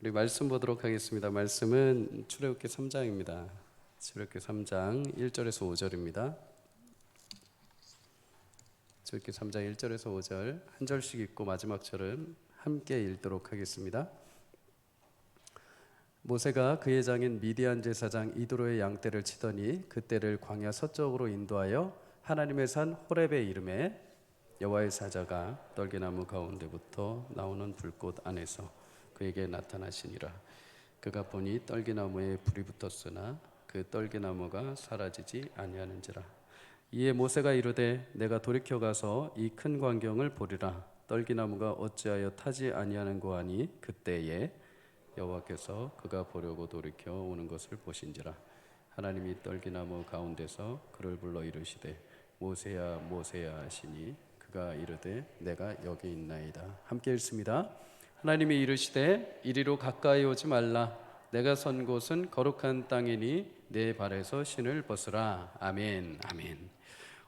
우리 말씀 보도록 하겠습니다. 말씀은 출애굽기 3장입니다. 출애굽기 3장 1절에서 5절입니다. 출애굽기 3장 1절에서 5절 한 절씩 읽고 마지막 절은 함께 읽도록 하겠습니다. 모세가 그의 장인 미디안 제사장 이드로의 양떼를 치더니 그 떼를 광야 서쪽으로 인도하여 하나님의 산 호렙에 이르매 여호와의 사자가 떨기나무 가운데부터 나오는 불꽃 안에서 그에게 나타나시니라. 그가 보니 떨기나무에 불이 붙었으나 그 떨기나무가 사라지지 아니하는지라. 이에 모세가 이르되 내가 돌이켜 가서 이 큰 광경을 보리라. 떨기나무가 어찌하여 타지 아니하는고 하니 그때에 여호와께서 그가 보려고 돌이켜 오는 것을 보신지라. 하나님이 떨기나무 가운데서 그를 불러 이르시되 모세야 모세야 하시니 그가 이르되 내가 여기 있나이다. 함께 읽습니다. 하나님이 이르시되 이리로 가까이 오지 말라. 내가 선 곳은 거룩한 땅이니 내 발에서 신을 벗으라. 아멘. 아멘.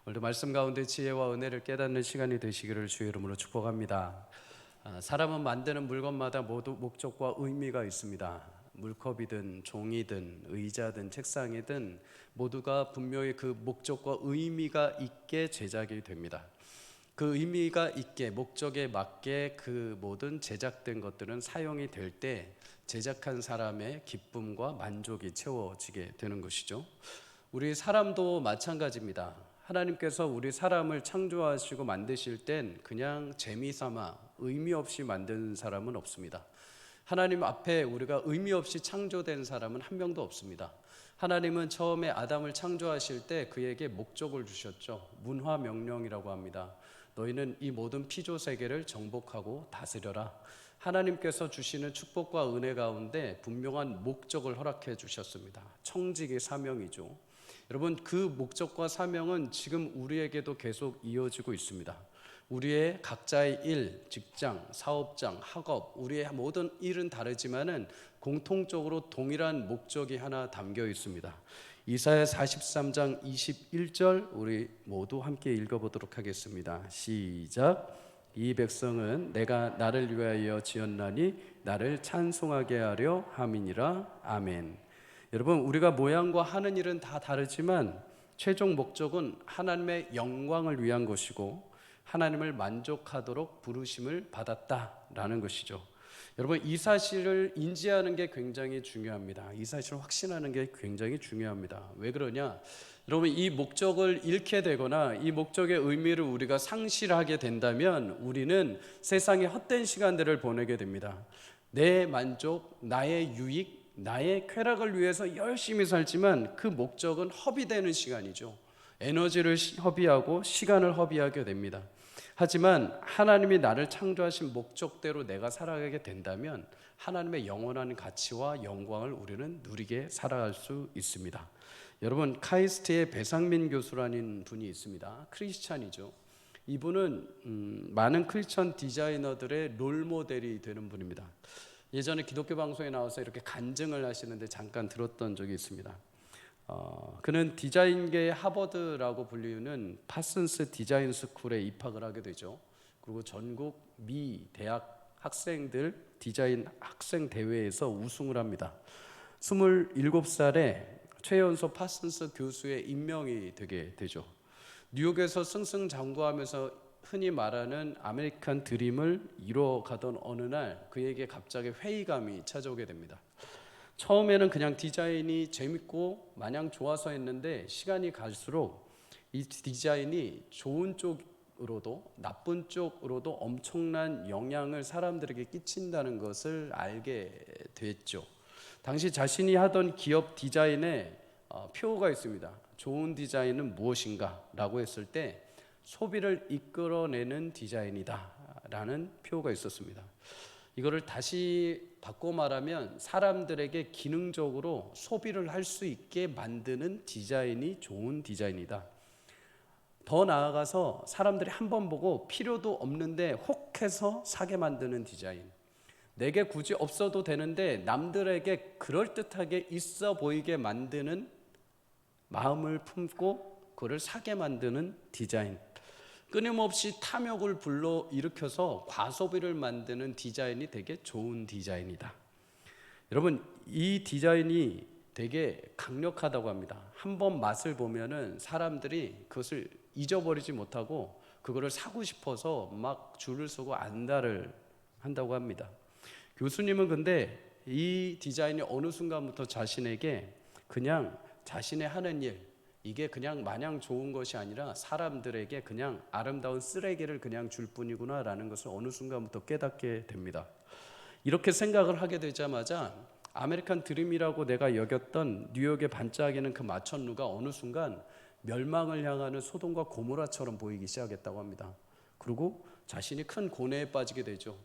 오늘도 말씀 가운데 지혜와 은혜를 깨닫는 시간이 되시기를 주의 이름으로 축복합니다. 사람은 만드는 물건마다 모두 목적과 의미가 있습니다. 물컵이든 종이든 의자든 책상이든 모두가 분명히 그 목적과 의미가 있게 제작이 됩니다. 그 의미가 있게 목적에 맞게 그 모든 제작된 것들은 사용이 될 때 제작한 사람의 기쁨과 만족이 채워지게 되는 것이죠. 우리 사람도 마찬가지입니다. 하나님께서 우리 사람을 창조하시고 만드실 땐 그냥 재미삼아 의미 없이 만든 사람은 없습니다. 하나님 앞에 우리가 의미 없이 창조된 사람은 한 명도 없습니다. 하나님은 처음에 아담을 창조하실 때 그에게 목적을 주셨죠. 문화 명령이라고 합니다. 너희는 이 모든 피조 세계를 정복하고 다스려라. 하나님께서 주시는 축복과 은혜 가운데 분명한 목적을 허락해 주셨습니다. 청지기 사명이죠. 여러분, 그 목적과 사명은 지금 우리에게도 계속 이어지고 있습니다. 우리의 각자의 일, 직장, 사업장, 학업, 우리의 모든 일은 다르지만은 공통적으로 동일한 목적이 하나 담겨 있습니다. 이사야 43장 21절 우리 모두 함께 읽어보도록 하겠습니다. 시작. 이 백성은 내가 나를 위하여 지었나니 나를 찬송하게 하려 함이니라. 아멘. 여러분, 우리가 모양과 하는 일은 다 다르지만 최종 목적은 하나님의 영광을 위한 것이고 하나님을 만족하도록 부르심을 받았다라는 것이죠. 여러분, 이 사실을 인지하는 게 굉장히 중요합니다. 이 사실을 확신하는 게 굉장히 중요합니다. 왜 그러냐? 여러분, 이 목적을 잃게 되거나 이 목적의 의미를 우리가 상실하게 된다면 우리는 세상의 헛된 시간들을 보내게 됩니다. 내 만족, 나의 유익, 나의 쾌락을 위해서 열심히 살지만 그 목적은 허비되는 시간이죠. 에너지를 허비하고 시간을 허비하게 됩니다. 하지만 하나님이 나를 창조하신 목적대로 내가 살아가게 된다면 하나님의 영원한 가치와 영광을 우리는 누리게 살아갈 수 있습니다. 여러분, 카이스트의 배상민 교수라는 분이 있습니다. 크리스찬이죠. 이분은 많은 크리스천 디자이너들의 롤모델이 되는 분입니다. 예전에 기독교 방송에 나와서 이렇게 간증을 하시는데 잠깐 들었던 적이 있습니다. 그는 디자인계의 하버드라고 불리는 파슨스 디자인 스쿨에 입학을 하게 되죠. 그리고 전국 미 대학 학생들 디자인 학생 대회에서 우승을 합니다. 27살에 최연소 파슨스 교수에 임명이 되게 되죠. 뉴욕에서 승승장구하면서 흔히 말하는 아메리칸 드림을 이뤄가던 어느 날 그에게 갑자기 회의감이 찾아오게 됩니다. 처음에는 그냥 디자인이 재밌고 마냥 좋아서 했는데 시간이 갈수록 이 디자인이 좋은 쪽으로도 나쁜 쪽으로도 엄청난 영향을 사람들에게 끼친다는 것을 알게 됐죠. 당시 자신이 하던 기업 디자인에 표어가 있습니다. 좋은 디자인은 무엇인가? 라고 했을 때 소비를 이끌어내는 디자인이다 라는 표어가 있었습니다. 이거를 다시 바꿔 말하면 사람들에게 기능적으로 소비를 할 수 있게 만드는 디자인이 좋은 디자인이다. 더 나아가서 사람들이 한 번 보고 필요도 없는데 혹해서 사게 만드는 디자인. 내게 굳이 없어도 되는데 남들에게 그럴듯하게 있어 보이게 만드는 마음을 품고 그걸 사게 만드는 디자인. 끊임없이 탐욕을 불러일으켜서 과소비를 만드는 디자인이 되게 좋은 디자인이다. 여러분, 이 디자인이 되게 강력하다고 합니다. 한번 맛을 보면은 사람들이 그것을 잊어버리지 못하고 그거를 사고 싶어서 막 줄을 서고 안달을 한다고 합니다. 교수님은 근데 이 디자인이 어느 순간부터 자신에게 그냥 자신의 하는 일, 이게 그냥 마냥 좋은 것이 아니라 사람들에게 그냥 아름다운 쓰레기를 그냥 줄 뿐이구나 라는 것을 어느 순간부터 깨닫게 됩니다. 이렇게 생각을 하게 되자마자 아메리칸 드림이라고 내가 여겼던 뉴욕의 반짝이는 그 마천루가 어느 순간 멸망을 향하는 소돔과 고모라처럼 보이기 시작했다고 합니다. 그리고 자신이 큰 고뇌에 빠지게 되죠.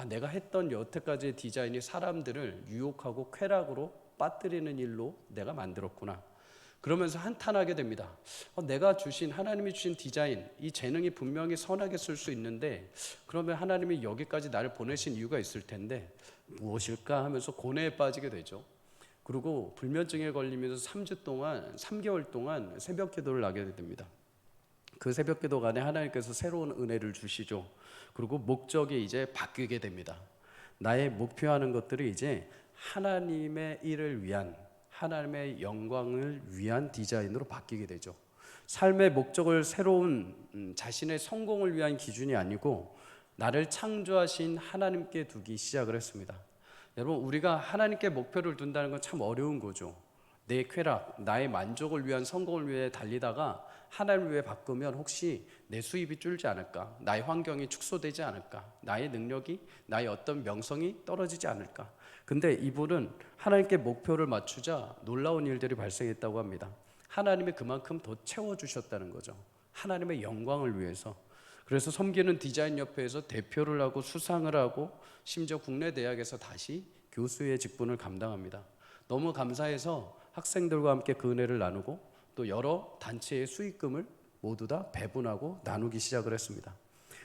내가 했던 여태까지의 디자인이 사람들을 유혹하고 쾌락으로 빠뜨리는 일로 내가 만들었구나. 그러면서 한탄하게 됩니다. 내가 주신, 하나님이 주신 디자인, 이 재능이 분명히 선하게 쓸 수 있는데 그러면 하나님이 여기까지 나를 보내신 이유가 있을 텐데 무엇일까 하면서 고뇌에 빠지게 되죠. 그리고 불면증에 걸리면서 3개월 동안 새벽 기도를 하게 됩니다. 그 새벽 기도 간에 하나님께서 새로운 은혜를 주시죠. 그리고 목적이 이제 바뀌게 됩니다. 나의 목표하는 것들이 이제 하나님의 일을 위한, 하나님의 영광을 위한 디자인으로 바뀌게 되죠. 삶의 목적을 새로운 자신의 성공을 위한 기준이 아니고 나를 창조하신 하나님께 두기 시작을 했습니다. 여러분, 우리가 하나님께 목표를 둔다는 건 참 어려운 거죠. 내 쾌락, 나의 만족을 위한, 성공을 위해 달리다가 하나님을 위해 바꾸면 혹시 내 수입이 줄지 않을까? 나의 환경이 축소되지 않을까? 나의 능력이, 나의 어떤 명성이 떨어지지 않을까? 근데 이분은 하나님께 목표를 맞추자 놀라운 일들이 발생했다고 합니다. 하나님이 그만큼 더 채워주셨다는 거죠. 하나님의 영광을 위해서. 그래서 섬기는 디자인 협회에서 대표를 하고 수상을 하고 심지어 국내 대학에서 다시 교수의 직분을 감당합니다. 너무 감사해서 학생들과 함께 그 은혜를 나누고 또 여러 단체의 수익금을 모두 다 배분하고 나누기 시작을 했습니다.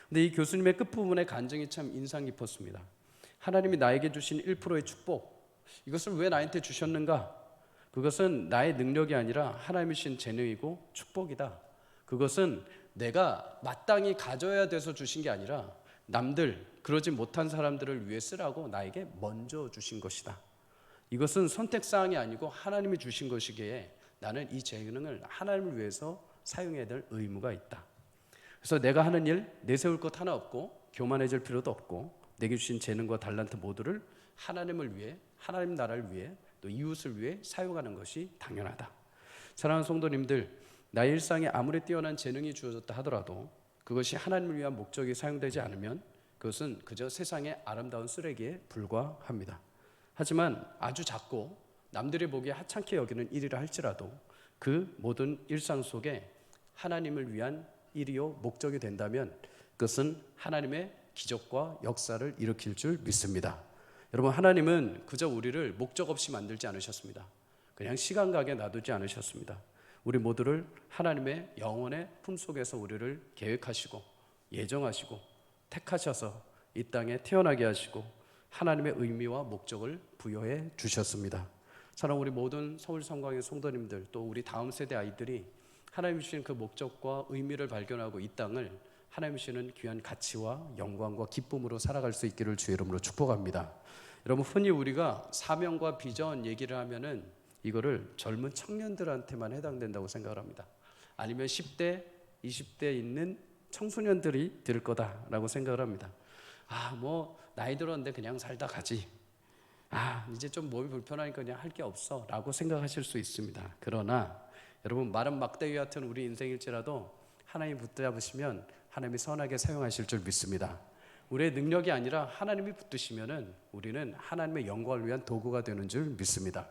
근데 이 교수님의 끝부분의 간증이 참 인상 깊었습니다. 하나님이 나에게 주신 1%의 축복, 이것을 왜 나한테 주셨는가? 그것은 나의 능력이 아니라 하나님이 주신 재능이고 축복이다. 그것은 내가 마땅히 가져야 돼서 주신 게 아니라 남들, 그러지 못한 사람들을 위해 쓰라고 나에게 먼저 주신 것이다. 이것은 선택사항이 아니고 하나님이 주신 것이기에 나는 이 재능을 하나님을 위해서 사용해야 될 의무가 있다. 그래서 내가 하는 일 내세울 것 하나 없고 교만해질 필요도 없고 내게 주신 재능과 달란트 모두를 하나님을 위해, 하나님 나라를 위해, 또 이웃을 위해 사용하는 것이 당연하다. 사랑하는 성도님들, 나의 일상에 아무리 뛰어난 재능이 주어졌다 하더라도 그것이 하나님을 위한 목적이 사용되지 않으면 그것은 그저 세상의 아름다운 쓰레기에 불과합니다. 하지만 아주 작고 남들이 보기에 하찮게 여기는 일이라 할지라도 그 모든 일상 속에 하나님을 위한 일이요 목적이 된다면 그것은 하나님의 기적과 역사를 일으킬 줄 믿습니다. 여러분, 하나님은 그저 우리를 목적 없이 만들지 않으셨습니다. 그냥 시간 가게 놔두지 않으셨습니다. 우리 모두를 하나님의 영원의 품속에서 우리를 계획하시고 예정하시고 택하셔서 이 땅에 태어나게 하시고 하나님의 의미와 목적을 부여해 주셨습니다. 사랑하는 우리 모든 서울성광의 성도님들, 또 우리 다음 세대 아이들이 하나님이 주신 그 목적과 의미를 발견하고 이 땅을 하나님이 주시는 귀한 가치와 영광과 기쁨으로 살아갈 수 있기를 주의 이름으로 축복합니다. 여러분, 흔히 우리가 사명과 비전 얘기를 하면은 이거를 젊은 청년들한테만 해당된다고 생각을 합니다. 아니면 10대, 20대 있는 청소년들이 될 거다라고 생각을 합니다. 나이 들었는데 그냥 살다 가지. 이제 좀 몸이 불편하니까 그냥 할 게 없어 라고 생각하실 수 있습니다. 그러나 여러분, 마른 막대기 같은 우리 인생일지라도 하나님 붙잡으시면 하나님이 선하게 사용하실 줄 믿습니다. 우리의 능력이 아니라 하나님이 붙드시면은 우리는 하나님의 영광을 위한 도구가 되는 줄 믿습니다.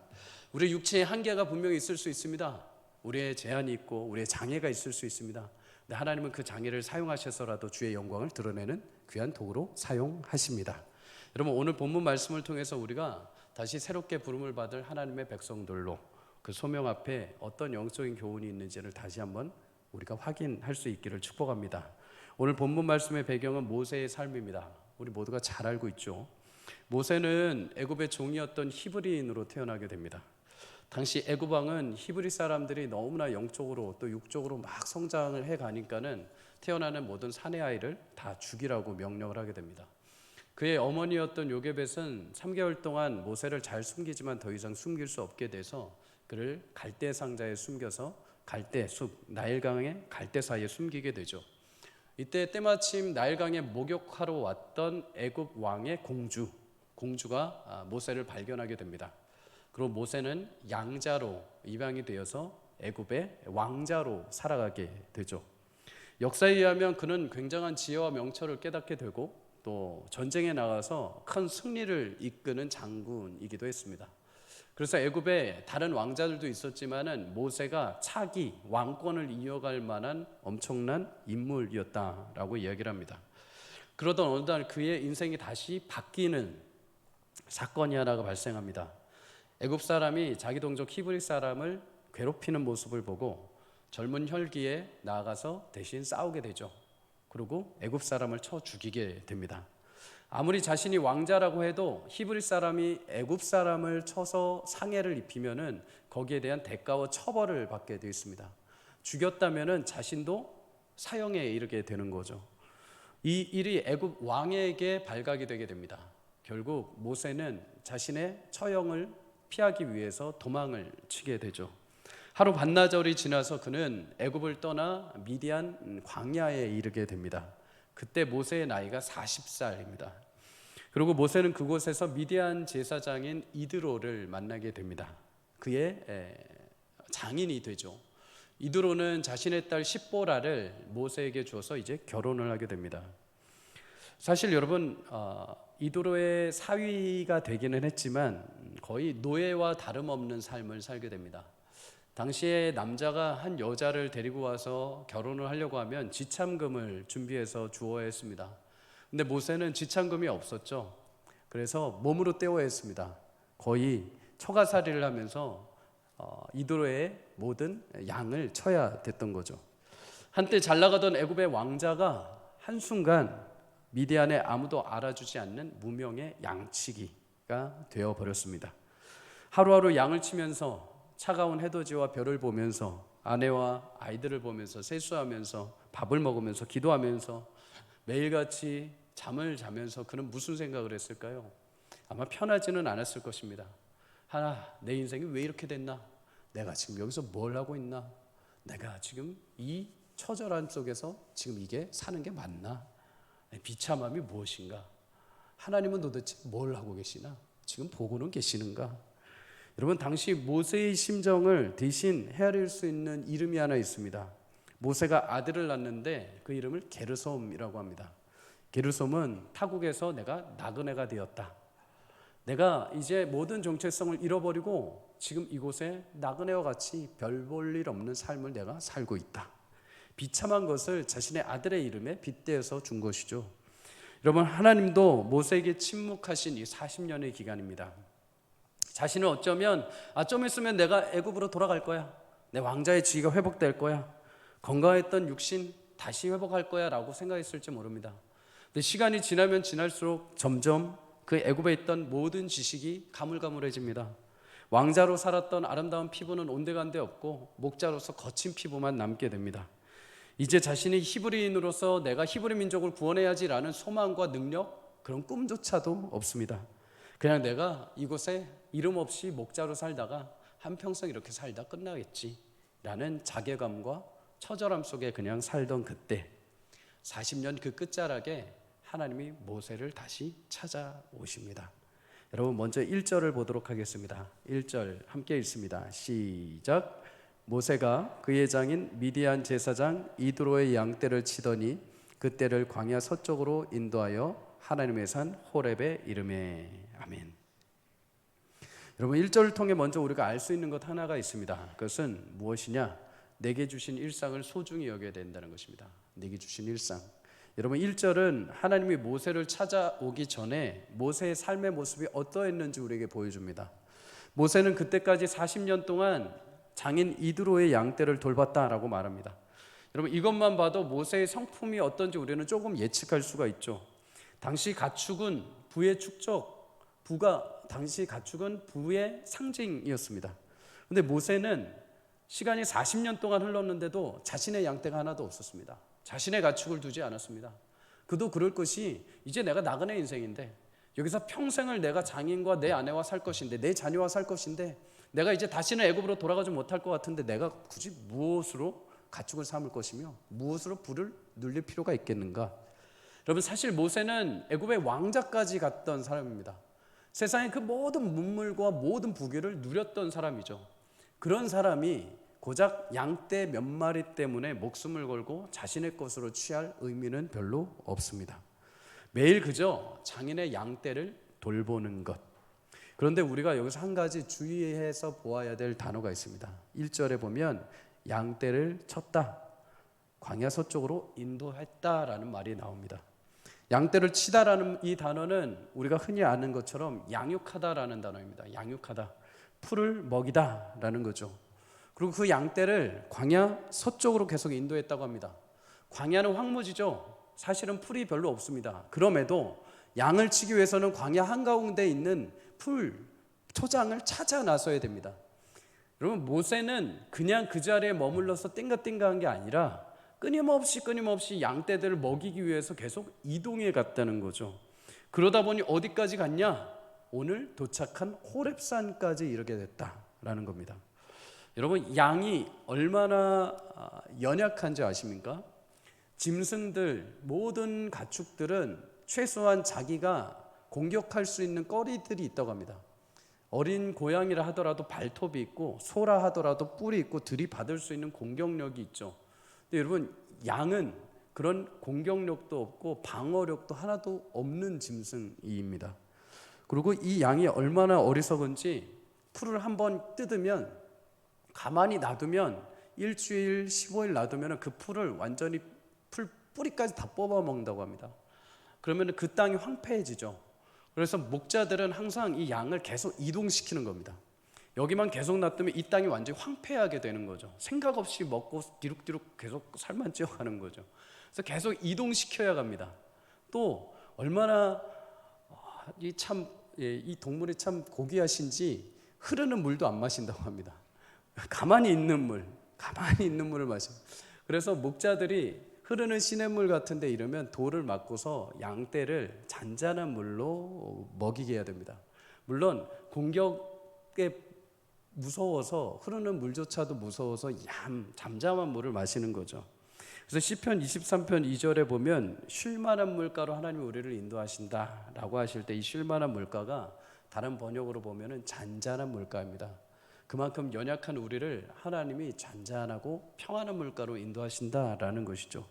우리 육체의 한계가 분명히 있을 수 있습니다. 우리의 제한이 있고 우리의 장애가 있을 수 있습니다. 근데 하나님은 그 장애를 사용하셔서라도 주의 영광을 드러내는 귀한 도구로 사용하십니다. 여러분, 오늘 본문 말씀을 통해서 우리가 다시 새롭게 부름을 받을 하나님의 백성들로 그 소명 앞에 어떤 영적인 교훈이 있는지를 다시 한번 우리가 확인할 수 있기를 축복합니다. 오늘 본문 말씀의 배경은 모세의 삶입니다. 우리 모두가 잘 알고 있죠. 모세는 애굽의 종이었던 히브리인으로 태어나게 됩니다. 당시 애굽 왕은 히브리 사람들이 너무나 영적으로 또 육적으로 막 성장을 해 가니까는 태어나는 모든 사내 아이를 다 죽이라고 명령을 하게 됩니다. 그의 어머니였던 요게벳은 3개월 동안 모세를 잘 숨기지만 더 이상 숨길 수 없게 돼서 그를 갈대 상자에 숨겨서 갈대 숲 나일강의 갈대 사이에 숨기게 되죠. 이때 때마침 나일강에 목욕하러 왔던 애굽 왕의 공주가 모세를 발견하게 됩니다. 그리고 모세는 양자로 입양이 되어서 애굽의 왕자로 살아가게 되죠. 역사에 의하면 그는 굉장한 지혜와 명철을 깨닫게 되고 또 전쟁에 나가서 큰 승리를 이끄는 장군이기도 했습니다. 그래서 애굽에 다른 왕자들도 있었지만은 모세가 차기 왕권을 이어갈 만한 엄청난 인물이었다라고 이야기를 합니다. 그러던 어느 날 그의 인생이 다시 바뀌는 사건이 하나가 발생합니다. 애굽 사람이 자기 동족 히브리 사람을 괴롭히는 모습을 보고 젊은 혈기에 나아가서 대신 싸우게 되죠. 그리고 애굽 사람을 쳐 죽이게 됩니다. 아무리 자신이 왕자라고 해도 히브리 사람이 애굽 사람을 쳐서 상해를 입히면은 거기에 대한 대가와 처벌을 받게 되어 있습니다. 죽였다면은 자신도 사형에 이르게 되는 거죠. 이 일이 애굽 왕에게 발각이 되게 됩니다. 결국 모세는 자신의 처형을 피하기 위해서 도망을 치게 되죠. 하루 반나절이 지나서 그는 애굽을 떠나 미디안 광야에 이르게 됩니다. 그때 모세의 나이가 40살입니다. 그리고 모세는 그곳에서 미디안 제사장인 이드로를 만나게 됩니다. 그의 장인이 되죠. 이드로는 자신의 딸 십보라를 모세에게 주어서 이제 결혼을 하게 됩니다. 사실 여러분 이드로의 사위가 되기는 했지만 거의 노예와 다름없는 삶을 살게 됩니다. 당시에 남자가 한 여자를 데리고 와서 결혼을 하려고 하면 지참금을 준비해서 주어야 했습니다. 근데 모세는 지참금이 없었죠. 그래서 몸으로 때워야 했습니다. 거의 처가살이를 하면서 이드로의 모든 양을 쳐야 됐던 거죠. 한때 잘 나가던 애굽의 왕자가 한순간 미디안에 아무도 알아주지 않는 무명의 양치기가 되어버렸습니다. 하루하루 양을 치면서 차가운 해돋이와 별을 보면서 아내와 아이들을 보면서 세수하면서 밥을 먹으면서 기도하면서 매일같이 잠을 자면서 그는 무슨 생각을 했을까요? 아마 편하지는 않았을 것입니다. 내 인생이 왜 이렇게 됐나? 내가 지금 여기서 뭘 하고 있나? 내가 지금 이 처절한 속에서 지금 이게 사는 게 맞나? 비참함이 무엇인가? 하나님은 도대체 뭘 하고 계시나? 지금 보고는 계시는가? 여러분, 당시 모세의 심정을 대신 헤아릴 수 있는 이름이 하나 있습니다. 모세가 아들을 낳는데 그 이름을 게르솜이라고 합니다. 게르솜은 타국에서 내가 나그네가 되었다. 내가 이제 모든 정체성을 잃어버리고 지금 이곳에 나그네와 같이 별 볼 일 없는 삶을 내가 살고 있다. 비참한 것을 자신의 아들의 이름에 빗대어서 준 것이죠. 여러분, 하나님도 모세에게 침묵하신 이 40년의 기간입니다. 자신은 어쩌면 좀 있으면 내가 애굽으로 돌아갈 거야. 내 왕자의 지위가 회복될 거야. 건강했던 육신 다시 회복할 거야 라고 생각했을지 모릅니다. 근데 시간이 지나면 지날수록 점점 그 애굽에 있던 모든 지식이 가물가물해집니다. 왕자로 살았던 아름다운 피부는 온데간데 없고 목자로서 거친 피부만 남게 됩니다. 이제 자신이 히브리인으로서 내가 히브리 민족을 구원해야지라는 소망과 능력, 그런 꿈조차도 없습니다. 그냥 내가 이곳에 이름 없이 목자로 살다가 한평생 이렇게 살다 끝나겠지라는 자괴감과 처절함 속에 그냥 살던 그때 40년 그 끝자락에 하나님이 모세를 다시 찾아오십니다. 여러분, 먼저 1절을 보도록 하겠습니다. 1절 함께 읽습니다. 시작. 모세가 그의 장인 미디안 제사장 이드로의 양떼를 치더니 그 떼를 광야 서쪽으로 인도하여 하나님의 산 호렙에 이르매. 아멘. 여러분, 1절을 통해 먼저 우리가 알 수 있는 것 하나가 있습니다. 그것은 무엇이냐? 내게 주신 일상을 소중히 여겨야 된다는 것입니다. 내게 주신 일상. 여러분, 1절은 하나님이 모세를 찾아오기 전에 모세의 삶의 모습이 어떠했는지 우리에게 보여줍니다. 모세는 그때까지 40년 동안 장인 이드로의 양떼를 돌봤다라고 말합니다. 여러분, 이것만 봐도 모세의 성품이 어떤지 우리는 조금 예측할 수가 있죠. 당시 가축은 부의 축적, 당시 가축은 부의 상징이었습니다. 그런데 모세는 시간이 40년 동안 흘렀는데도 자신의 양떼가 하나도 없었습니다. 자신의 가축을 두지 않았습니다. 그도 그럴 것이 이제 내가 나그네 인생인데 여기서 평생을 내가 장인과 내 아내와 살 것인데 내 자녀와 살 것인데 내가 이제 다시는 애굽으로 돌아가지 못할 것 같은데 내가 굳이 무엇으로 가축을 삼을 것이며 무엇으로 불을 눌릴 필요가 있겠는가? 여러분 사실 모세는 애굽의 왕자까지 갔던 사람입니다. 세상의 그 모든 문물과 모든 부귀를 누렸던 사람이죠. 그런 사람이 고작 양떼 몇 마리 때문에 목숨을 걸고 자신의 것으로 취할 의미는 별로 없습니다. 매일 그저 장인의 양떼를 돌보는 것. 그런데 우리가 여기서 한 가지 주의해서 보아야 될 단어가 있습니다. 1절에 보면 양떼를 쳤다, 광야 서쪽으로 인도했다라는 말이 나옵니다. 양떼를 치다라는 이 단어는 우리가 흔히 아는 것처럼 양육하다라는 단어입니다. 양육하다, 풀을 먹이다라는 거죠. 그리고 그 양떼를 광야 서쪽으로 계속 인도했다고 합니다. 광야는 황무지죠. 사실은 풀이 별로 없습니다. 그럼에도 양을 치기 위해서는 광야 한가운데 있는 풀, 초장을 찾아 나서야 됩니다. 여러분 모세는 그냥 그 자리에 머물러서 띵가띵가한 게 아니라 끊임없이 양떼들을 먹이기 위해서 계속 이동해 갔다는 거죠. 그러다 보니 어디까지 갔냐? 오늘 도착한 호렙산까지 이르게 됐다라는 겁니다. 여러분 양이 얼마나 연약한지 아십니까? 짐승들, 모든 가축들은 최소한 자기가 공격할 수 있는 꺼리들이 있다고 합니다. 어린 고양이라 하더라도 발톱이 있고 소라 하더라도 뿔이 있고 들이받을 수 있는 공격력이 있죠. 근데 여러분 양은 그런 공격력도 없고 방어력도 하나도 없는 짐승입니다. 그리고 이 양이 얼마나 어리석은지 풀을 한번 뜯으면 가만히 놔두면 일주일 15일 놔두면 그 풀을 완전히 풀 뿌리까지 다 뽑아 먹는다고 합니다. 그러면 그 땅이 황폐해지죠. 그래서 목자들은 항상 이 양을 계속 이동시키는 겁니다. 여기만 계속 놔두면 이 땅이 완전히 황폐하게 되는 거죠. 생각 없이 먹고 뒤룩뒤룩 계속 살만 찌어가는 거죠. 그래서 계속 이동시켜야 합니다. 또 얼마나 이 동물이 참 고귀하신지 흐르는 물도 안 마신다고 합니다. 가만히 있는 물을 마십니다. 그래서 목자들이 흐르는 시냇물 같은 데 이르면 돌을 막고서 양떼를 잔잔한 물로 먹이게 해야 됩니다. 물론 공격에 무서워서 흐르는 물조차도 무서워서 잠잠한 물을 마시는 거죠. 그래서 시편 23편 2절에 보면 쉴만한 물가로 하나님이 우리를 인도하신다라고 하실 때 이 쉴만한 물가가 다른 번역으로 보면은 잔잔한 물가입니다. 그만큼 연약한 우리를 하나님이 잔잔하고 평안한 물가로 인도하신다라는 것이죠.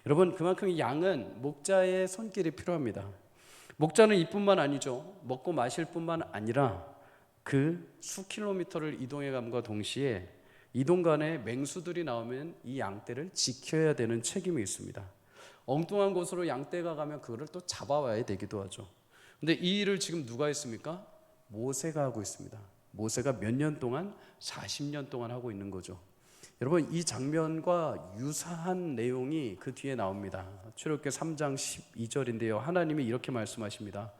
여러분 그만큼 이 양은 목자의 손길이 필요합니다. 목자는 이뿐만 아니죠. 먹고 마실 뿐만 아니라 그 수 킬로미터를 이동해감과 동시에 이동간에 맹수들이 나오면 이 양떼를 지켜야 되는 책임이 있습니다. 엉뚱한 곳으로 양떼가 가면 그거를 또 잡아와야 되기도 하죠. 근데 이 일을 지금 누가 했습니까? 모세가 하고 있습니다. 모세가 몇 년 동안? 40년 동안 하고 있는 거죠. 여러분 이 장면과 유사한 내용이 그 뒤에 나옵니다. 출애굽기 3장 12절인데요. 하나님이 이렇게 말씀하십니다.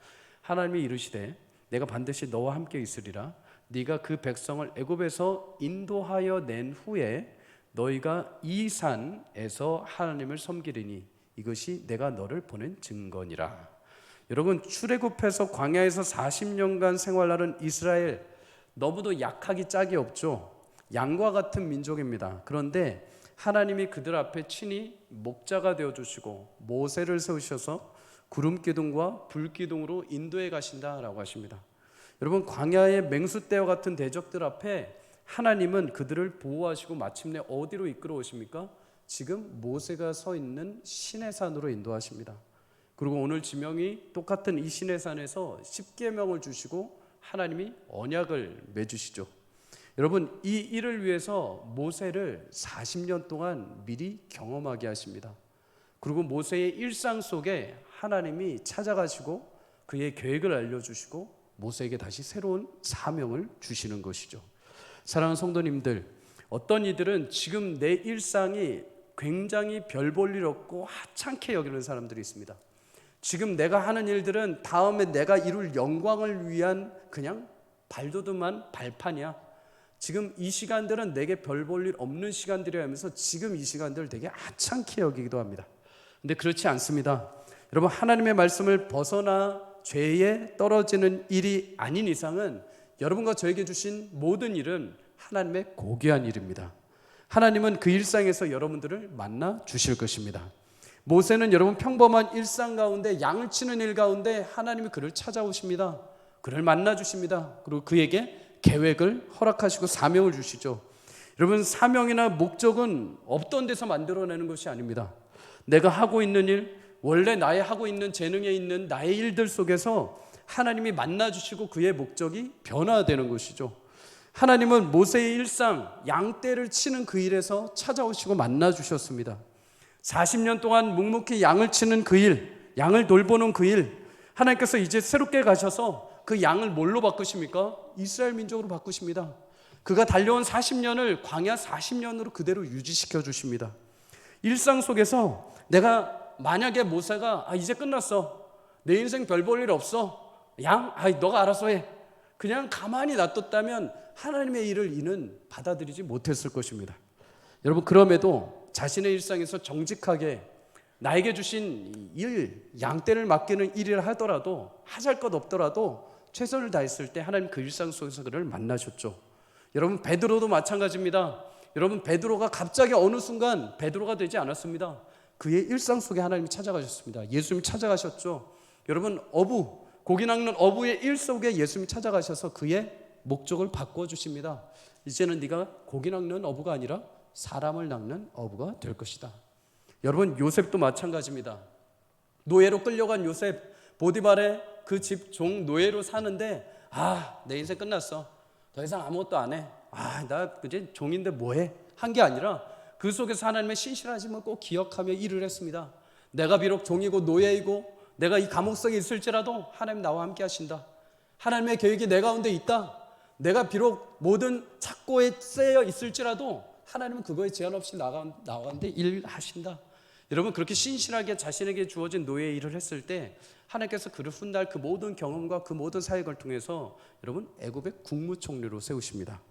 하나님이 이르시되 내가 반드시 너와 함께 있으리라. 네가 그 백성을 애굽에서 인도하여 낸 후에 너희가 이 산에서 하나님을 섬기리니 이것이 내가 너를 보낸 증거니라. 여러분 출애굽해서 광야에서 40년간 생활하는 이스라엘 너무도 약하기 짝이 없죠. 양과 같은 민족입니다. 그런데 하나님이 그들 앞에 친히 목자가 되어주시고 모세를 세우셔서 구름기둥과 불기둥으로 인도해 가신다라고 하십니다. 여러분 광야의 맹수떼와 같은 대적들 앞에 하나님은 그들을 보호하시고 마침내 어디로 이끌어 오십니까? 지금 모세가 서 있는 시내산으로 인도하십니다. 그리고 오늘 지명이 똑같은 이 시내산에서 십계명을 주시고 하나님이 언약을 맺으시죠. 여러분 이 일을 위해서 모세를 40년 동안 미리 경험하게 하십니다. 그리고 모세의 일상 속에 하나님이 찾아가시고 그의 계획을 알려주시고 모세에게 다시 새로운 사명을 주시는 것이죠. 사랑하는 성도님들, 어떤 이들은 지금 내 일상이 굉장히 별 볼 일 없고 하찮게 여기는 사람들이 있습니다. 지금 내가 하는 일들은 다음에 내가 이룰 영광을 위한 그냥 발돋움한 발판이야. 지금 이 시간들은 내게 별 볼 일 없는 시간들이라 하면서 지금 이 시간들을 되게 하찮게 여기기도 합니다. 근데 그렇지 않습니다. 여러분, 하나님의 말씀을 벗어나 죄에 떨어지는 일이 아닌 이상은 여러분과 저에게 주신 모든 일은 하나님의 고귀한 일입니다. 하나님은 그 일상에서 여러분들을 만나 주실 것입니다. 모세는 여러분 평범한 일상 가운데 양을 치는 일 가운데 하나님이 그를 찾아오십니다. 그를 만나 주십니다. 그리고 그에게 계획을 허락하시고 사명을 주시죠. 여러분, 사명이나 목적은 없던 데서 만들어내는 것이 아닙니다. 내가 하고 있는 일, 원래 나의 하고 있는 재능에 있는 나의 일들 속에서 하나님이 만나 주시고 그의 목적이 변화되는 것이죠. 하나님은 모세의 일상, 양떼를 치는 그 일에서 찾아오시고 만나 주셨습니다. 40년 동안 묵묵히 양을 치는 그 일, 양을 돌보는 그 일, 하나님께서 이제 새롭게 가셔서 그 양을 뭘로 바꾸십니까? 이스라엘 민족으로 바꾸십니다. 그가 달려온 40년을 광야 40년으로 그대로 유지시켜 주십니다. 일상 속에서 내가 만약에 모세가 이제 끝났어, 내 인생 별 볼 일 없어, 양 너가 알아서 해, 그냥 가만히 놔뒀다면 하나님의 일을 이는 받아들이지 못했을 것입니다. 여러분, 그럼에도 자신의 일상에서 정직하게 나에게 주신 일, 양떼를 맡기는 일이라 하더라도, 하잘 것 없더라도 최선을 다했을 때 하나님 그 일상 속에서 그를 만나셨죠. 여러분, 베드로도 마찬가지입니다. 여러분, 베드로가 갑자기 어느 순간 베드로가 되지 않았습니다. 그의 일상 속에 하나님이 찾아가셨습니다. 예수님이 찾아가셨죠. 여러분, 고기 낚는 어부의 일 속에 예수님이 찾아가셔서 그의 목적을 바꿔주십니다. 이제는 네가 고기 낚는 어부가 아니라 사람을 낚는 어부가 될 것이다. 여러분, 요셉도 마찬가지입니다. 노예로 끌려간 요셉, 보디발의 그 집 종 노예로 사는데 내 인생 끝났어, 더 이상 아무것도 안 해, 나 이제 종인데 뭐해, 한 게 아니라 그 속에서 하나님의 신실하심을 꼭 기억하며 일을 했습니다. 내가 비록 종이고 노예이고 내가 이 감옥 속에 있을지라도 하나님 나와 함께 하신다. 하나님의 계획이 내 가운데 있다. 내가 비록 모든 착고에 쓰여 있을지라도 하나님은 그거에 제한 없이 나와 가운데 일하신다. 여러분, 그렇게 신실하게 자신에게 주어진 노예 일을 했을 때 하나님께서 그를 훗날 그 모든 경험과 그 모든 사역을 통해서 여러분 애굽의 국무총리로 세우십니다.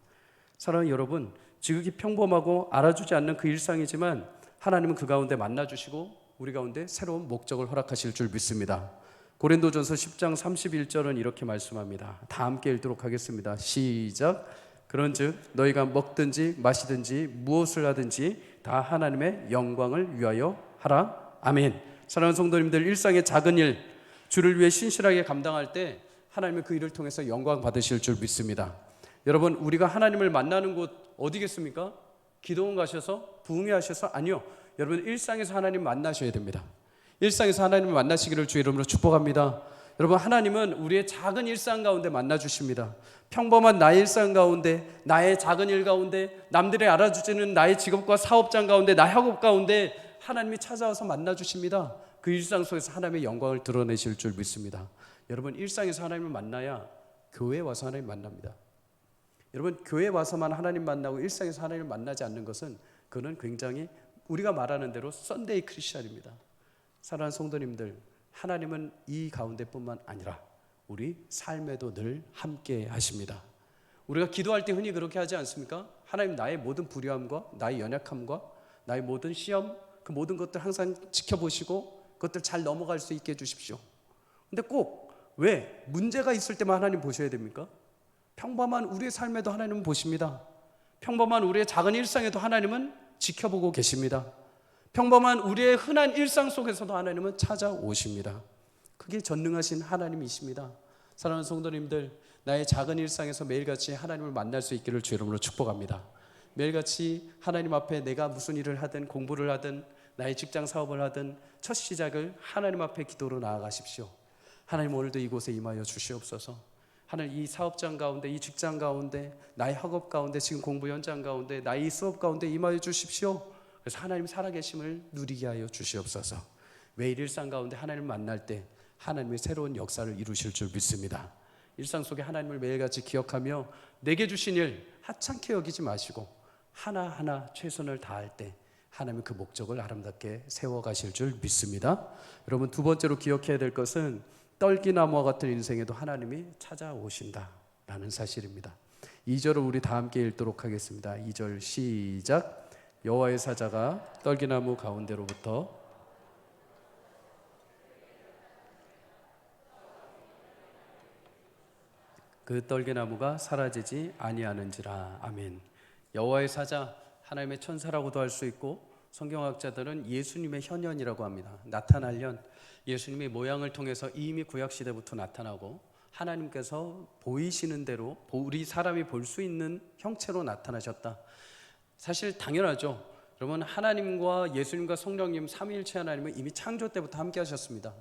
사랑하는 여러분, 지극히 평범하고 알아주지 않는 그 일상이지만 하나님은 그 가운데 만나주시고 우리 가운데 새로운 목적을 허락하실 줄 믿습니다. 고린도전서 10장 31절은 이렇게 말씀합니다. 다 함께 읽도록 하겠습니다. 시작. 그런즉 너희가 먹든지 마시든지 무엇을 하든지 다 하나님의 영광을 위하여 하라. 아멘. 사랑하는 성도님들, 일상의 작은 일, 주를 위해 신실하게 감당할 때 하나님은 그 일을 통해서 영광 받으실 줄 믿습니다. 여러분, 우리가 하나님을 만나는 곳 어디겠습니까? 기도원 가셔서 부흥회 하셔서? 아니요. 여러분, 일상에서 하나님 만나셔야 됩니다. 일상에서 하나님을 만나시기를 주의 이름으로 축복합니다. 여러분, 하나님은 우리의 작은 일상 가운데 만나 주십니다. 평범한 나의 일상 가운데, 나의 작은 일 가운데, 남들이 알아주지는 나의 직업과 사업장 가운데, 나의 학업 가운데 하나님이 찾아와서 만나 주십니다. 그 일상 속에서 하나님의 영광을 드러내실 줄 믿습니다. 여러분, 일상에서 하나님을 만나야 교회에 와서 하나님 만납니다. 여러분, 교회에 와서만 하나님 만나고 일상에서 하나님을 만나지 않는 것은 그는 굉장히 우리가 말하는 대로 썬데이 크리스천입니다. 사랑하는 성도님들, 하나님은 이 가운데뿐만 아니라 우리 삶에도 늘 함께 하십니다. 우리가 기도할 때 흔히 그렇게 하지 않습니까? 하나님, 나의 모든 불의함과 나의 연약함과 나의 모든 시험, 그 모든 것들 항상 지켜보시고 그것들 잘 넘어갈 수 있게 해주십시오. 근데 꼭 왜 문제가 있을 때만 하나님 보셔야 됩니까? 평범한 우리의 삶에도 하나님은 보십니다. 평범한 우리의 작은 일상에도 하나님은 지켜보고 계십니다. 평범한 우리의 흔한 일상 속에서도 하나님은 찾아오십니다. 그게 전능하신 하나님이십니다. 사랑하는 성도님들, 나의 작은 일상에서 매일같이 하나님을 만날 수 있기를 주의 이름으로 축복합니다. 매일같이 하나님 앞에 내가 무슨 일을 하든 공부를 하든 나의 직장 사업을 하든 첫 시작을 하나님 앞에 기도로 나아가십시오. 하나님, 오늘도 이곳에 임하여 주시옵소서. 하나님, 이 사업장 가운데, 이 직장 가운데, 나의 학업 가운데, 지금 공부 현장 가운데, 나의 수업 가운데 임하여 주십시오. 그래서 하나님 살아계심을 누리게 하여 주시옵소서. 매일 일상 가운데 하나님을 만날 때 하나님의 새로운 역사를 이루실 줄 믿습니다. 일상 속에 하나님을 매일같이 기억하며 내게 주신 일 하찮게 여기지 마시고 하나하나 최선을 다할 때 하나님은 그 목적을 아름답게 세워가실 줄 믿습니다. 여러분, 두 번째로 기억해야 될 것은 떨기나무와 같은 인생에도 하나님이 찾아오신다라는 사실입니다. 2절을 우리 다 함께 읽도록 하겠습니다. 2절 시작. 여호와의 사자가 떨기나무 가운데로부터 그 떨기나무가 사라지지 아니하는지라. 아멘. 여호와의 사자, 하나님의 천사라고도 할 수 있고 성경학자들은 예수님의 현현이라고 합니다. 나타날 현, 예수님의 모양을 통해서 이미 구약시대부터 나타나고 하나님께서 보이시는 대로 우리 사람이 볼 수 있는 형체로 나타나셨다. 사실 당연하죠. 여러분, 하나님과 예수님과 성령님 삼위일체 하나님은 이미 창조 때부터 함께 하셨습니다.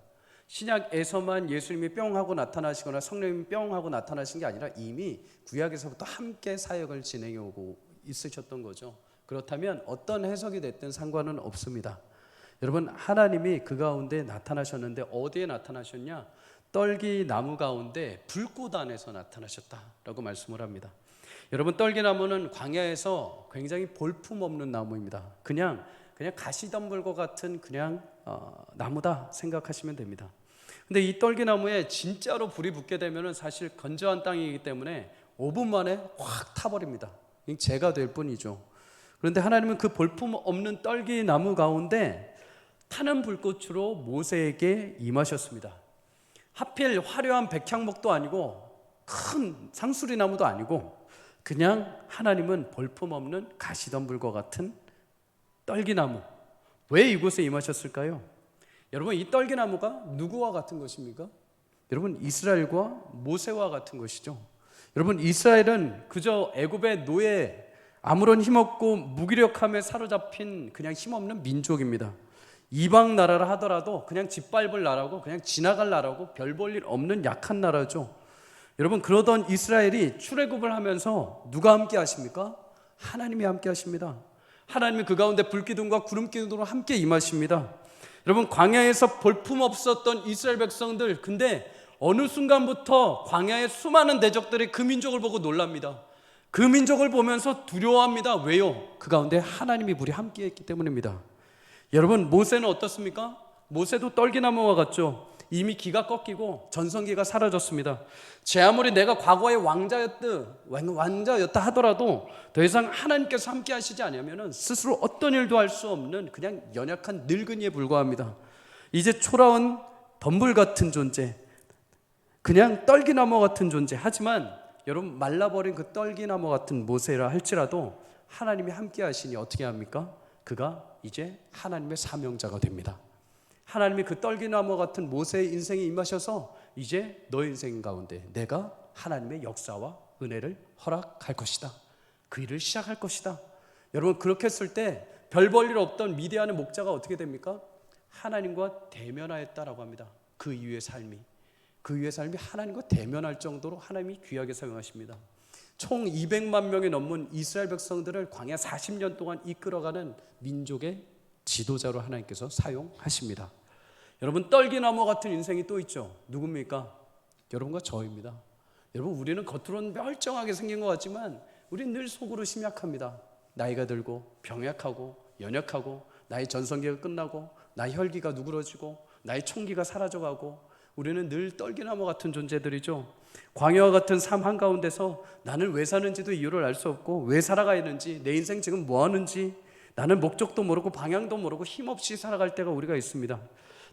신약에서만 예수님이 뿅 하고 나타나시거나 성령님이 뿅 하고 나타나신 게 아니라 이미 구약에서부터 함께 사역을 진행해 오고 있으셨던 거죠. 그렇다면 어떤 해석이 됐든 상관은 없습니다. 여러분, 하나님이 그 가운데 나타나셨는데 어디에 나타나셨냐? 떨기나무 가운데 불꽃 안에서 나타나셨다라고 말씀을 합니다. 여러분, 떨기나무는 광야에서 굉장히 볼품없는 나무입니다. 그냥 가시덤불과 같은 그냥 나무다 생각하시면 됩니다. 근데 이 떨기나무에 진짜로 불이 붙게 되면 사실 건조한 땅이기 때문에 5분 만에 확 타버립니다. 재가 될 뿐이죠. 그런데 하나님은 그 볼품 없는 떨기나무 가운데 타는 불꽃으로 모세에게 임하셨습니다. 하필 화려한 백향목도 아니고 큰 상수리나무도 아니고 그냥 하나님은 볼품없는 가시덤불과 같은 떨기나무. 왜 이곳에 임하셨을까요? 여러분, 이 떨기나무가 누구와 같은 것입니까? 여러분, 이스라엘과 모세와 같은 것이죠. 여러분, 이스라엘은 그저 애굽의 노예, 아무런 힘없고 무기력함에 사로잡힌 그냥 힘없는 민족입니다. 이방 나라라 하더라도 그냥 짓밟을 나라고 그냥 지나갈 나라고 별 볼 일 없는 약한 나라죠. 여러분, 그러던 이스라엘이 출애굽을 하면서 누가 함께 하십니까? 하나님이 함께 하십니다. 하나님이 그 가운데 불기둥과 구름기둥으로 함께 임하십니다. 여러분, 광야에서 볼품 없었던 이스라엘 백성들, 근데 어느 순간부터 광야의 수많은 대적들이 그 민족을 보고 놀랍니다. 그 민족을 보면서 두려워합니다. 왜요? 그 가운데 하나님이 불이 함께 했기 때문입니다. 여러분, 모세는 어떻습니까? 모세도 떨기나무와 같죠. 이미 기가 꺾이고 전성기가 사라졌습니다. 제 아무리 내가 과거의 왕자였다 하더라도 더 이상 하나님께서 함께 하시지 않으면 스스로 어떤 일도 할 수 없는 그냥 연약한 늙은이에 불과합니다. 이제 초라한 덤불 같은 존재, 그냥 떨기나무 같은 존재. 하지만 여러분, 말라버린 그 떨기나무 같은 모세라 할지라도 하나님이 함께 하시니 어떻게 합니까? 그가 이제 하나님의 사명자가 됩니다. 하나님이 그 떨기나무 같은 모세의 인생에 임하셔서 이제 너의 인생 가운데 내가 하나님의 역사와 은혜를 허락할 것이다. 그 일을 시작할 것이다. 여러분, 그렇게 했을 때 별 볼 일 없던 미디안의 목자가 어떻게 됩니까? 하나님과 대면하였다라고 합니다. 그 이후의 삶이 하나님과 대면할 정도로 하나님이 귀하게 사용하십니다. 총 200만 명이 넘는 이스라엘 백성들을 광야 40년 동안 이끌어가는 민족의 지도자로 하나님께서 사용하십니다. 여러분, 떨기나무 같은 인생이 또 있죠. 누굽니까? 여러분과 저입니다. 여러분, 우리는 겉으로는 멀쩡하게 생긴 것 같지만 우리는 늘 속으로 심약합니다. 나이가 들고 병약하고 연약하고 나의 전성기가 끝나고 나의 혈기가 누그러지고 나의 총기가 사라져가고 우리는 늘 떨기나무 같은 존재들이죠. 광야와 같은 삶 한가운데서 나는 왜 사는지도 이유를 알 수 없고 왜 살아가야 하는지, 내 인생 지금 뭐 하는지 나는 목적도 모르고 방향도 모르고 힘없이 살아갈 때가 우리가 있습니다.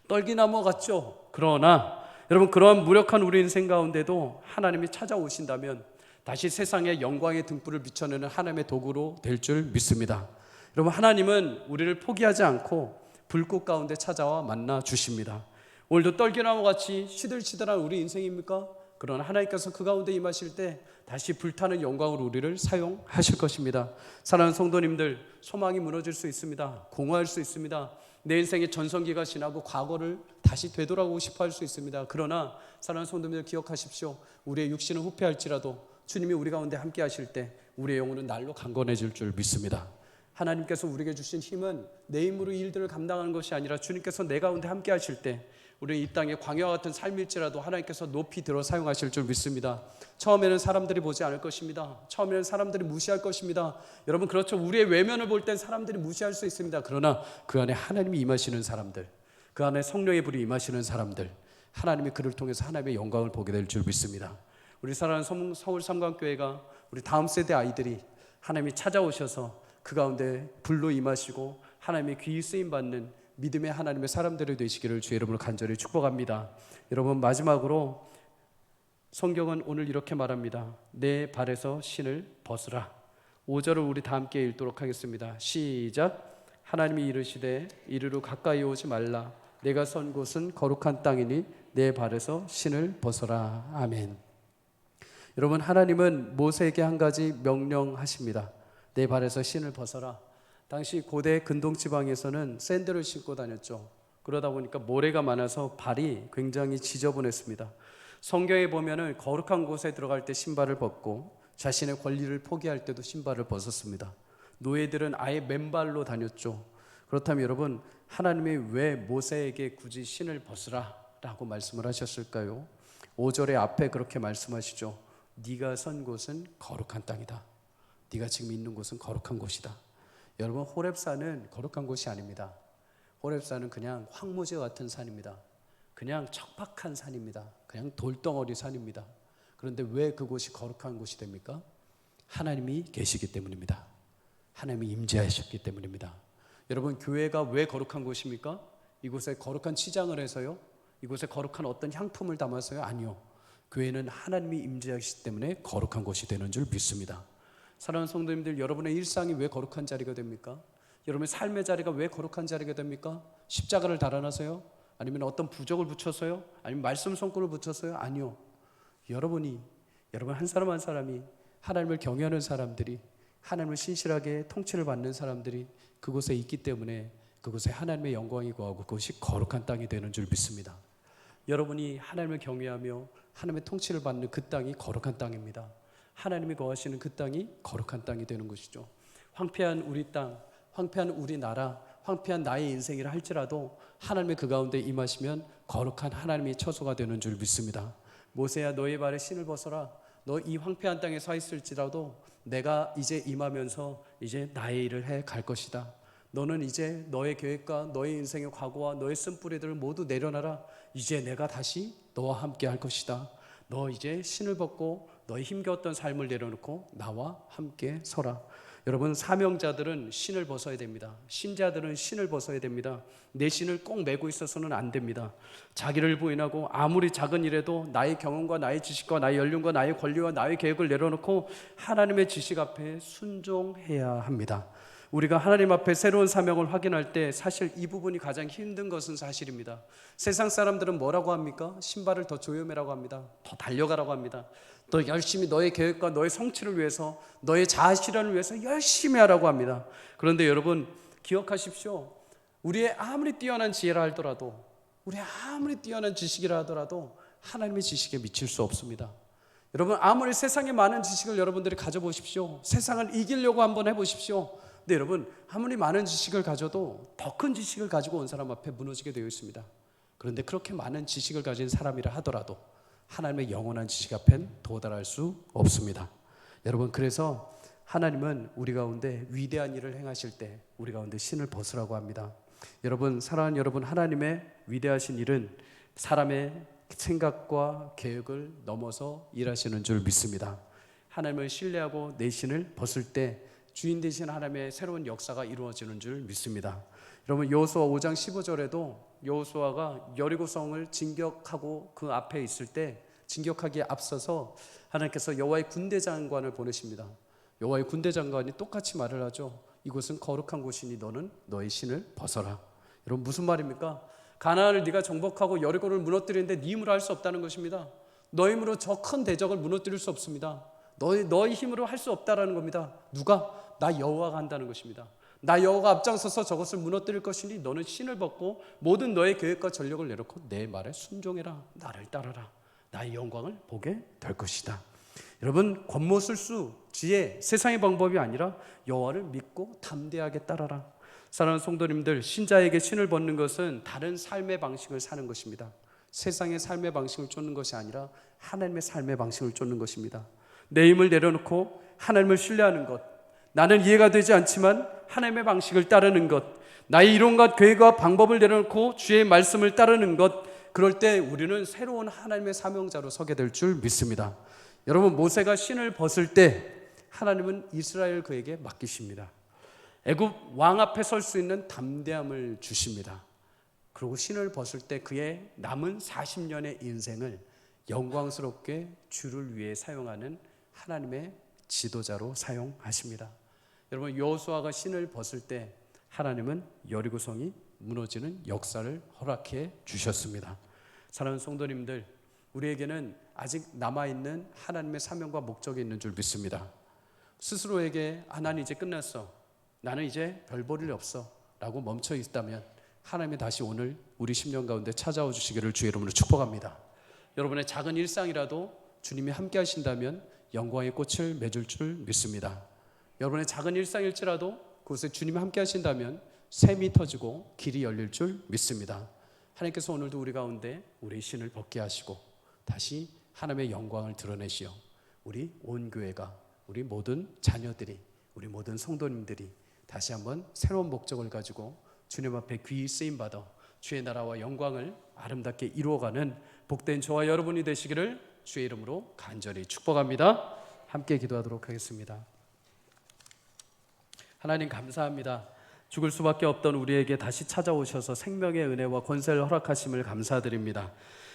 떨기나무 같죠? 그러나 여러분, 그러한 무력한 우리 인생 가운데도 하나님이 찾아오신다면 다시 세상에 영광의 등불을 비춰내는 하나님의 도구로 될 줄 믿습니다. 여러분, 하나님은 우리를 포기하지 않고 불꽃 가운데 찾아와 만나 주십니다. 오늘도 떨기나무 같이 시들시들한 우리 인생입니까? 그러나 하나님께서 그 가운데 임하실 때 다시 불타는 영광으로 우리를 사용하실 것입니다. 사랑하는 성도님들, 소망이 무너질 수 있습니다. 공허할 수 있습니다. 내 인생의 전성기가 지나고 과거를 다시 되돌아오고 싶어 할 수 있습니다. 그러나 사랑하는 성도님들, 기억하십시오. 우리의 육신은 후패할지라도 주님이 우리 가운데 함께 하실 때 우리의 영혼은 날로 강건해질 줄 믿습니다. 하나님께서 우리에게 주신 힘은 내 힘으로 일들을 감당하는 것이 아니라 주님께서 내 가운데 함께 하실 때 우리는 이 땅에 광야와 같은 삶일지라도 하나님께서 높이 들어 사용하실 줄 믿습니다. 처음에는 사람들이 보지 않을 것입니다. 처음에는 사람들이 무시할 것입니다. 여러분, 그렇죠. 우리의 외면을 볼 땐 사람들이 무시할 수 있습니다. 그러나 그 안에 하나님이 임하시는 사람들, 그 안에 성령의 불이 임하시는 사람들, 하나님이 그를 통해서 하나님의 영광을 보게 될 줄 믿습니다. 우리 사랑하는 서울 삼강교회가 우리 다음 세대 아이들이 하나님이 찾아오셔서 그 가운데 불로 임하시고 하나님의 귀히 쓰임받는 믿음의 하나님의 사람들이 되시기를 주의 이름으로 간절히 축복합니다. 여러분, 마지막으로 성경은 오늘 이렇게 말합니다. 내 발에서 신을 벗으라. 5절을 우리 다 함께 읽도록 하겠습니다. 시작. 하나님이 이르시되 이리로 가까이 오지 말라. 내가 선 곳은 거룩한 땅이니 내 발에서 신을 벗어라. 아멘. 여러분, 하나님은 모세에게 한 가지 명령하십니다. 내 발에서 신을 벗어라. 당시 고대 근동지방에서는 샌들을 신고 다녔죠. 그러다 보니까 모래가 많아서 발이 굉장히 지저분했습니다. 성경에 보면은 거룩한 곳에 들어갈 때 신발을 벗고 자신의 권리를 포기할 때도 신발을 벗었습니다. 노예들은 아예 맨발로 다녔죠. 그렇다면 여러분, 하나님이 왜 모세에게 굳이 신을 벗으라 라고 말씀을 하셨을까요? 5절의 앞에 그렇게 말씀하시죠. 네가 선 곳은 거룩한 땅이다. 네가 지금 있는 곳은 거룩한 곳이다. 여러분, 호렙산은 거룩한 곳이 아닙니다. 호렙산은 그냥 황무지 같은 산입니다. 그냥 척박한 산입니다. 그냥 돌덩어리 산입니다. 그런데 왜 그곳이 거룩한 곳이 됩니까? 하나님이 계시기 때문입니다. 하나님이 임재하셨기 때문입니다. 여러분, 교회가 왜 거룩한 곳입니까? 이곳에 거룩한 치장을 해서요? 이곳에 거룩한 어떤 향품을 담아서요? 아니요. 교회는 하나님이 임재하시기 때문에 거룩한 곳이 되는 줄 믿습니다. 사랑하는 성도님들, 여러분의 일상이 왜 거룩한 자리가 됩니까? 여러분의 삶의 자리가 왜 거룩한 자리가 됩니까? 십자가를 달아나서요? 아니면 어떤 부적을 붙여서요? 아니면 말씀 손글을 붙여서요? 아니요. 여러분 한 사람 한 사람이 하나님을 경외하는 사람들이, 하나님을 신실하게 통치를 받는 사람들이 그곳에 있기 때문에 그곳에 하나님의 영광이 거하고 그것이 거룩한 땅이 되는 줄 믿습니다. 여러분이 하나님을 경외하며 하나님의 통치를 받는 그 땅이 거룩한 땅입니다. 하나님이 거하시는 그 땅이 거룩한 땅이 되는 것이죠. 황폐한 우리 땅, 황폐한 우리나라, 황폐한 나의 인생이라 할지라도 하나님의 그 가운데 임하시면 거룩한 하나님의 처소가 되는 줄 믿습니다. 모세야, 너의 발에 신을 벗어라. 너 이 황폐한 땅에 서 있을지라도 내가 이제 임하면서 이제 나의 일을 해 갈 것이다. 너는 이제 너의 계획과 너의 인생의 과거와 너의 쓴뿌리들을 모두 내려놔라. 이제 내가 다시 너와 함께 할 것이다. 너 이제 신을 벗고 너의 힘겨웠던 삶을 내려놓고 나와 함께 서라. 여러분, 사명자들은 신을 벗어야 됩니다. 신자들은 신을 벗어야 됩니다. 내 신을 꼭 메고 있어서는 안 됩니다. 자기를 부인하고 아무리 작은 일에도 나의 경험과 나의 지식과 나의 연륜과 나의 권리와 나의 계획을 내려놓고 하나님의 지식 앞에 순종해야 합니다. 우리가 하나님 앞에 새로운 사명을 확인할 때 사실 이 부분이 가장 힘든 것은 사실입니다. 세상 사람들은 뭐라고 합니까? 신발을 더 조여매라고 합니다. 더 달려가라고 합니다. 더 열심히 너의 계획과 너의 성취를 위해서, 너의 자아 실현을 위해서 열심히 하라고 합니다. 그런데 여러분, 기억하십시오. 우리의 아무리 뛰어난 지혜라 하더라도, 우리의 아무리 뛰어난 지식이라 하더라도 하나님의 지식에 미칠 수 없습니다. 여러분, 아무리 세상에 많은 지식을 여러분들이 가져보십시오. 세상을 이기려고 한번 해보십시오. 근데 여러분, 아무리 많은 지식을 가져도 더 큰 지식을 가지고 온 사람 앞에 무너지게 되어 있습니다. 그런데 그렇게 많은 지식을 가진 사람이라 하더라도 하나님의 영원한 지식 앞엔 도달할 수 없습니다. 여러분, 그래서 하나님은 우리 가운데 위대한 일을 행하실 때 우리 가운데 신을 벗으라고 합니다. 여러분, 사랑하는 여러분, 하나님의 위대하신 일은 사람의 생각과 계획을 넘어서 일하시는 줄 믿습니다. 하나님을 신뢰하고 내 신을 벗을 때 주인 되신 하나님의 새로운 역사가 이루어지는 줄 믿습니다. 여러분, 여호수아 5장 15절에도 여호수아가 여리고성을 진격하고 그 앞에 있을 때 진격하기에 앞서서 하나님께서 여호와의 군대 장관을 보내십니다. 여호와의 군대 장관이 똑같이 말을 하죠. 이곳은 거룩한 곳이니 너는 너의 신을 벗어라. 여러분, 무슨 말입니까? 가나안을 네가 정복하고 여리고를 무너뜨리는데 네 힘으로 할 수 없다는 것입니다. 너의 힘으로 저 큰 대적을 무너뜨릴 수 없습니다. 너의 힘으로 할 수 없다라는 겁니다. 누가? 나 여호와가 한다는 것입니다. 나 여호와가 앞장서서 저것을 무너뜨릴 것이니 너는 신을 벗고 모든 너의 계획과 전력을 내놓고 내 말에 순종해라. 나를 따라라. 나의 영광을 보게 될 것이다. 여러분, 권모술수, 지혜, 세상의 방법이 아니라 여호와를 믿고 담대하게 따라라. 사랑하는 성도님들, 신자에게 신을 벗는 것은 다른 삶의 방식을 사는 것입니다. 세상의 삶의 방식을 쫓는 것이 아니라 하나님의 삶의 방식을 쫓는 것입니다. 내 힘을 내려놓고 하나님을 신뢰하는 것, 나는 이해가 되지 않지만 하나님의 방식을 따르는 것, 나의 이론과 계획과 방법을 내려놓고 주의 말씀을 따르는 것, 그럴 때 우리는 새로운 하나님의 사명자로 서게 될 줄 믿습니다. 여러분, 모세가 신을 벗을 때 하나님은 이스라엘 그에게 맡기십니다. 애굽 왕 앞에 설 수 있는 담대함을 주십니다. 그리고 신을 벗을 때 그의 남은 40년의 인생을 영광스럽게 주를 위해 사용하는 하나님의 지도자로 사용하십니다. 여러분, 여호수아가 신을 벗을 때 하나님은 여리고성이 무너지는 역사를 허락해 주셨습니다. 사랑하는 성도님들, 우리에게는 아직 남아있는 하나님의 사명과 목적이 있는 줄 믿습니다. 스스로에게 나는 이제 끝났어, 나는 이제 별 볼 일 없어 라고 멈춰 있다면 하나님이 다시 오늘 우리 심령 가운데 찾아와 주시기를 주의 이름으로 축복합니다. 여러분의 작은 일상이라도 주님이 함께 하신다면 영광의 꽃을 맺을 줄 믿습니다. 여러분의 작은 일상일지라도 그곳에 주님이 함께 하신다면 샘이 터지고 길이 열릴 줄 믿습니다. 하나님께서 오늘도 우리 가운데 우리의 신을 벗게 하시고 다시 하나님의 영광을 드러내시어 우리 온 교회가, 우리 모든 자녀들이, 우리 모든 성도님들이 다시 한번 새로운 목적을 가지고 주님 앞에 귀히 쓰임받아 주의 나라와 영광을 아름답게 이루어가는 복된 저와 여러분이 되시기를 주의 이름으로 간절히 축복합니다. 함께 기도하도록 하겠습니다. 하나님, 감사합니다. 죽을 수밖에 없던 우리에게 다시 찾아오셔서 생명의 은혜와 권세를 허락하심을 감사드립니다.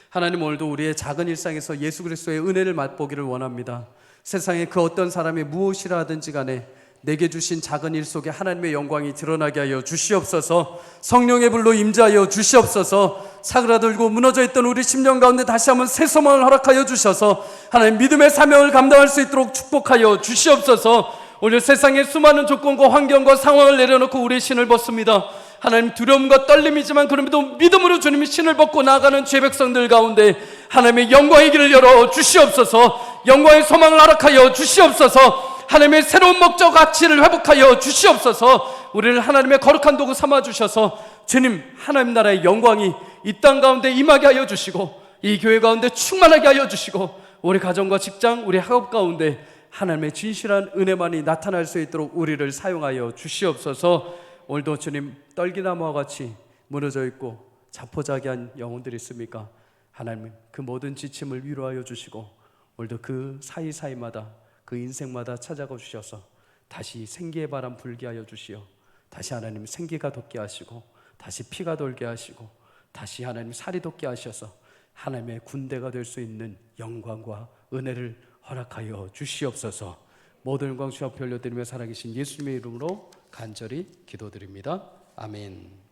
하나님, 오늘도 우리의 작은 일상에서 예수 그리스도의 은혜를 맛보기를 원합니다. 세상에 그 어떤 사람이 무엇이라 하든지 간에 내게 주신 작은 일 속에 하나님의 영광이 드러나게 하여 주시옵소서. 성령의 불로 임재하여 주시옵소서. 사그라들고 무너져 있던 우리 심령 가운데 다시 한번 새 소망을 허락하여 주셔서 하나님 믿음의 사명을 감당할 수 있도록 축복하여 주시옵소서. 오늘 세상의 수많은 조건과 환경과 상황을 내려놓고 우리의 신을 벗습니다. 하나님, 두려움과 떨림이지만 그럼에도 믿음으로 주님이 신을 벗고 나아가는 죄 백성들 가운데 하나님의 영광의 길을 열어 주시옵소서. 영광의 소망을 허락하여 주시옵소서. 하나님의 새로운 목적 가치를 회복하여 주시옵소서. 우리를 하나님의 거룩한 도구 삼아 주셔서 주님 하나님 나라의 영광이 이 땅 가운데 임하게 하여 주시고 이 교회 가운데 충만하게 하여 주시고 우리 가정과 직장, 우리 학업 가운데 하나님의 진실한 은혜만이 나타날 수 있도록 우리를 사용하여 주시옵소서. 오늘도 주님, 떨기나무와 같이 무너져 있고 자포자기한 영혼들이 있습니까? 하나님, 그 모든 지침을 위로하여 주시고 오늘도 그 사이사이마다, 그 인생마다 찾아가 주셔서 다시 생기의 바람 불게 하여 주시어 다시 하나님 생기가 돋게 하시고 다시 피가 돌게 하시고 다시 하나님 살이 돋게 하셔서 하나님의 군대가 될 수 있는 영광과 은혜를 허락하여 주시옵소서. 모든 영광 주 앞에 올려드리며 살아계신 예수님의 이름으로 간절히 기도드립니다. 아멘.